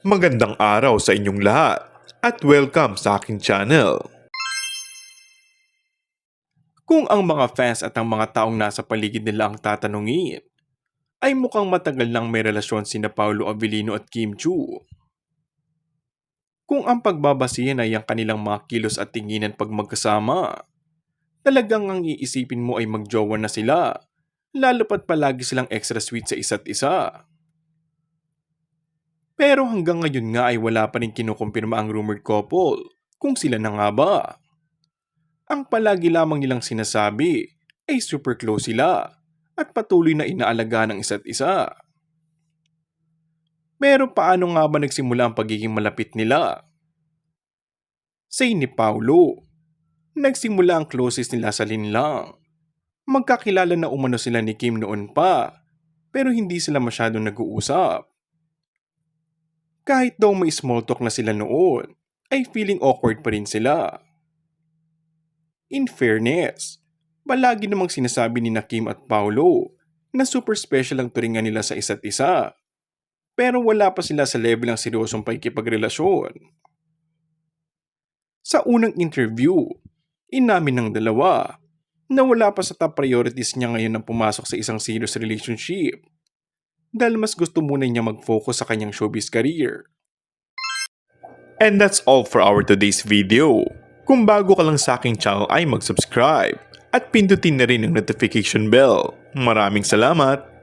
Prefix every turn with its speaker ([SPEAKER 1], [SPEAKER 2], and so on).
[SPEAKER 1] Magandang araw sa inyong lahat at welcome sa aking channel. Kung ang mga fans at ang mga taong nasa paligid nila ang tatanungin, ay mukhang matagal nang may relasyon sina Paolo Avellino at Kim Chiu. Kung ang pagbabasihan ay ang kanilang mga kilos at tinginan pag magkasama, talagang ang iisipin mo ay magjowa na sila, lalo pat palagi silang extra sweet sa isa't isa. Pero hanggang ngayon nga ay wala pa rin kinukumpirma ang rumored couple kung sila na nga ba. Ang palagi lamang nilang sinasabi ay super close sila at patuloy na inaalagaan ng isa't isa. Pero paano nga ba nagsimula ang pagiging malapit nila? Say ni Paulo, nagsimula ang closest nila sa linlang. Magkakilala na umano sila ni Kim noon pa, pero hindi sila masyadong nag-uusap. Kahit daw may small talk na sila noon, ay feeling awkward pa rin sila. In fairness, palagi namang sinasabi ni Kim at Paulo na super special ang turingan nila sa isa't isa. Pero wala pa sila sa level ng seryosong pakikipagrelasyon. Sa unang interview, inamin ng dalawa na wala pa sa top priorities niya ngayon na pumasok sa isang serious relationship. Dahil mas gusto muna niya mag-focus sa kanyang showbiz career. And that's all for our today's video. Kung bago ka lang sa aking channel ay mag-subscribe at pindutin na rin ang notification bell. Maraming salamat!